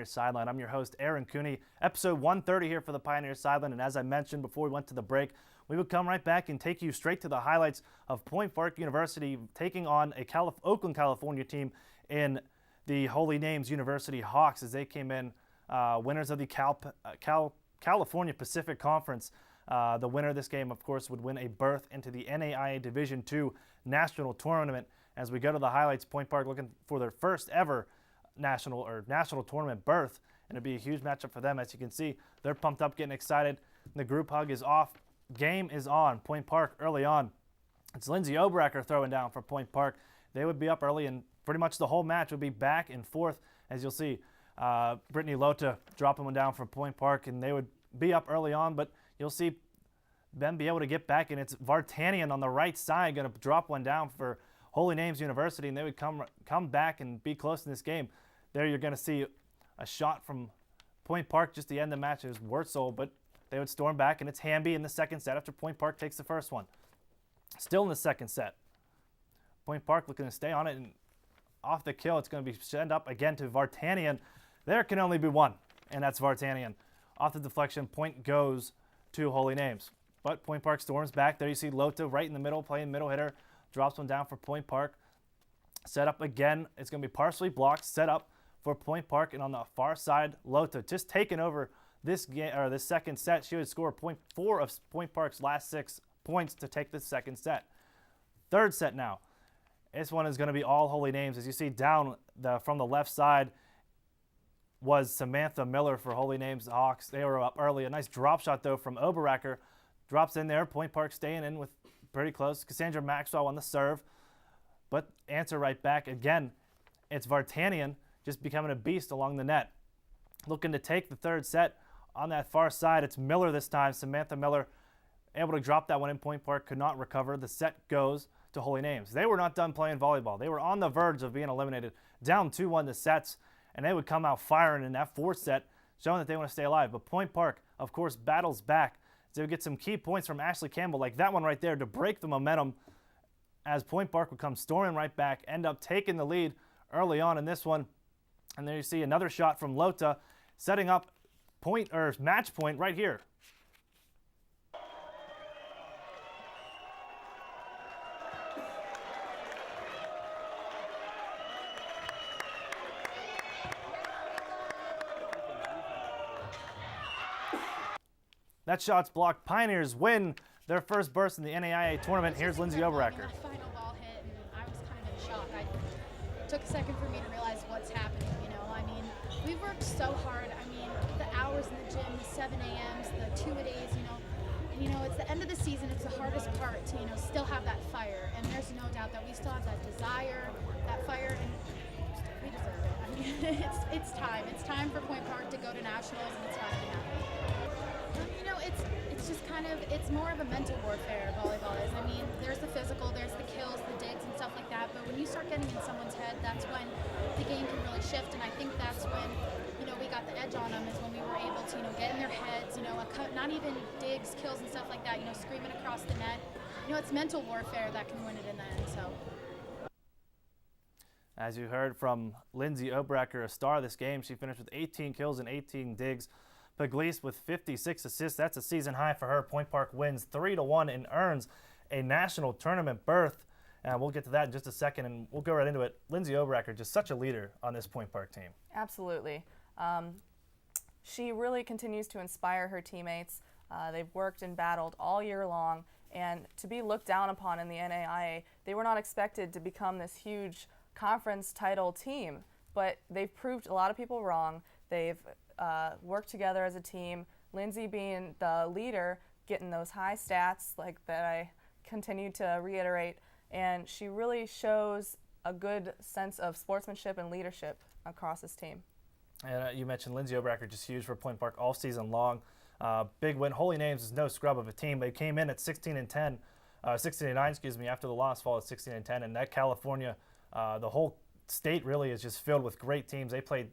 Sideline. I'm your host, Aaron Cooney. Episode 130 here for the Pioneer Sideline. And as I mentioned before we went to the break, we would come right back and take you straight to the highlights of Point Park University taking on a Oakland, California team in the Holy Names University Hawks as they came in winners of the California Pacific Conference. The winner of this game, of course, would win a berth into the NAIA Division II National Tournament. As we go to the highlights, Point Park looking for their first ever national tournament berth, and it'd be a huge matchup for them. As you can see, they're pumped up, getting excited. The group hug is off. Game is on. Point Park early on. It's Lindsay Obracker throwing down for Point Park. They would be up early, and pretty much the whole match would be back and forth. As you'll see, Brittany Lota dropping one down for Point Park, and they would be up early on, but you'll see them be able to get back, and it's Vartanian on the right side going to drop one down for Holy Names University, and they would come back and be close in this game. There you're going to see a shot from Point Park just the end of the match. It was Wurtzel, but they would storm back, and it's Hamby in the second set after Point Park takes the first one. Still in the second set. Point Park looking to stay on it, and off the kill, it's going to be sent up again to Vartanian. There can only be one, and that's Vartanian. Off the deflection, point goes to Holy Names. But Point Park storms back. There you see Lota right in the middle, playing middle hitter. Drops one down for Point Park. Set up again. It's going to be partially blocked. Set up for Point Park, and on the far side, Lota just taking over this game or this second set. She would score 0.4 of Point Park's last 6 points to take the second set. Third set now. This one is going to be all Holy Names. As you see down from the left side was Samantha Miller for Holy Names Hawks. They were up early. A nice drop shot though from Oberacker. Drops in there. Point Park staying in with pretty close. Cassandra Maxwell on the serve, but answer right back. Again, it's Vartanian just becoming a beast along the net. Looking to take the third set on that far side. It's Miller this time. Samantha Miller able to drop that one in. Point Park could not recover. The set goes to Holy Names. They were not done playing volleyball. They were on the verge of being eliminated. Down 2-1 the sets, and they would come out firing in that fourth set, showing that they want to stay alive. But Point Park, of course, battles back. They would get some key points from Ashley Campbell, like that one right there, to break the momentum as Point Park would come storming right back, end up taking the lead early on in this one. And there you see another shot from Lota, setting up match point right here. That shot's blocked. Pioneers win their first burst in the NAIA tournament. Here's Lindsay Oberacker. That final ball hit, and I was kind of in shock. It took a second for me to realize what's happening. I mean, we've worked so hard. I mean, the hours in the gym, the 7 a.m.s, the two-a-days, and it's the end of the season. It's the hardest part to, still have that fire. And there's no doubt that we still have that desire, that fire, and we deserve it. I mean, it's time. It's time for Point Park to go to nationals, and it's finally happening. It's just it's more of a mental warfare, volleyball is. I mean, there's the physical, there's the kills, the digs, and stuff like that, but when you start getting in someone's head, that's when the game can really shift, and I think that's when, we got the edge on them, is when we were able to, get in their heads, not even digs, kills, and stuff like that, screaming across the net. It's mental warfare that can win it in the end, so. As you heard from Lindsay Obracker, a star of this game, she finished with 18 kills and 18 digs. Pugliese with 56 assists. That's a season high for her. Point Park wins 3-1 and earns a national tournament berth. And we'll get to that in just a second, and we'll go right into it. Lindsay Obracker, just such a leader on this Point Park team. Absolutely. She really continues to inspire her teammates. They've worked and battled all year long, and to be looked down upon in the NAIA, they were not expected to become this huge conference title team, but they've proved a lot of people wrong. They've work together as a team. Lindsay being the leader, getting those high stats like that I continue to reiterate, and she really shows a good sense of sportsmanship and leadership across this team. And you mentioned Lindsay Obracker, just huge for Point Park all season long. Big win. Holy Names is no scrub of a team. They came in at 16-9, after the loss, fall at 16-10, and that California, the whole state really is just filled with great teams. They played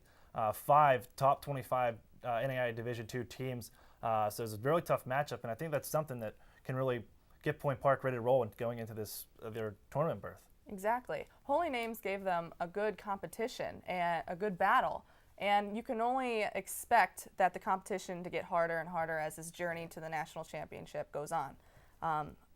5 top 25 NAIA Division II teams. So it's a really tough matchup, and I think that's something that can really get Point Park ready to roll and going into this their tournament berth. Exactly. Holy Names gave them a good competition and a good battle, And you can only expect that the competition to get harder and harder as this journey to the national championship goes on.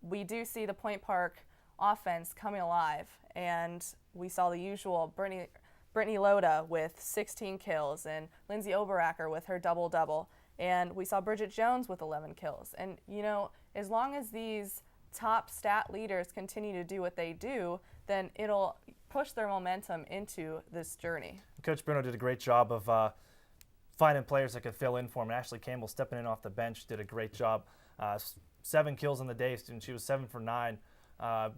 We do see the Point Park offense coming alive, and we saw the usual Brittany Loda with 16 kills and Lindsay Oberacker with her double-double, and we saw Bridget Jones with 11 kills. And, you know, as long as these top stat leaders continue to do what they do, then it'll push their momentum into this journey. Coach Bruno did a great job of finding players that could fill in for him. Ashley Campbell stepping in off the bench did a great job. 7 kills in the day, and she was 7 for 9.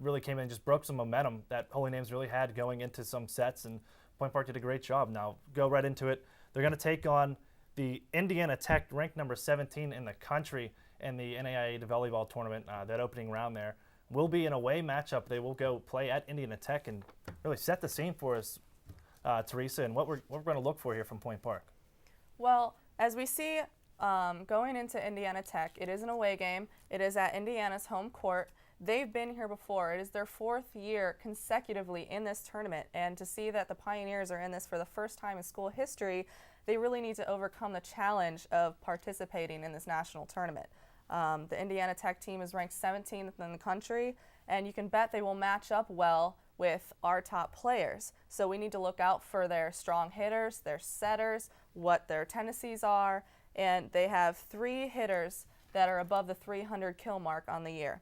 Really came in and just broke some momentum that Holy Names really had going into some sets, and Point Park did a great job. Now go right into it. They're going to take on the Indiana Tech, ranked number 17 in the country in the NAIA volleyball tournament. That opening round there will be an away matchup. They will go play at Indiana Tech and really set the scene for us, Teresa, and what we're going to look for here from Point Park. Well, as we see going into Indiana Tech, it is an away game. It is at Indiana's home court. They've been here before. It is their 4th year consecutively in this tournament, and to see that the Pioneers are in this for the first time in school history, they really need to overcome the challenge of participating in this national tournament. The Indiana Tech team is ranked 17th in the country, and you can bet they will match up well with our top players. So we need to look out for their strong hitters, their setters, what their tendencies are, and they have 3 hitters that are above the 300 kill mark on the year.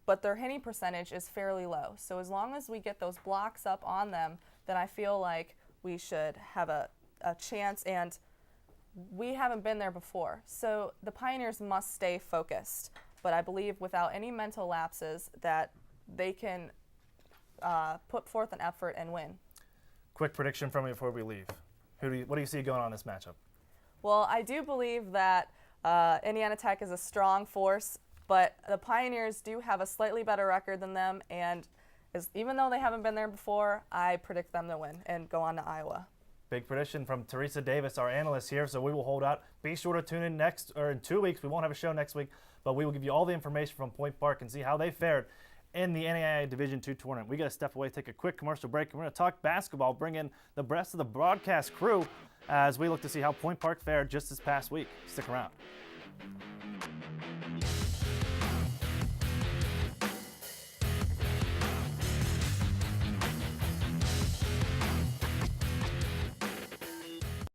But their hitting percentage is fairly low. So as long as we get those blocks up on them, then I feel like we should have a chance, and we haven't been there before. So the Pioneers must stay focused, but I believe without any mental lapses that they can put forth an effort and win. Quick prediction from you before we leave. What do you see going on in this matchup? Well, I do believe that Indiana Tech is a strong force, but the Pioneers do have a slightly better record than them, and even though they haven't been there before, I predict them to win and go on to Iowa. Big prediction from Teresa Davis, our analyst here, so we will hold out. Be sure to tune in in 2 weeks. We won't have a show next week, but we will give you all the information from Point Park and see how they fared in the NAIA Division II tournament. We got to step away, take a quick commercial break, and we're going to talk basketball, bring in the rest of the broadcast crew as we look to see how Point Park fared just this past week. Stick around.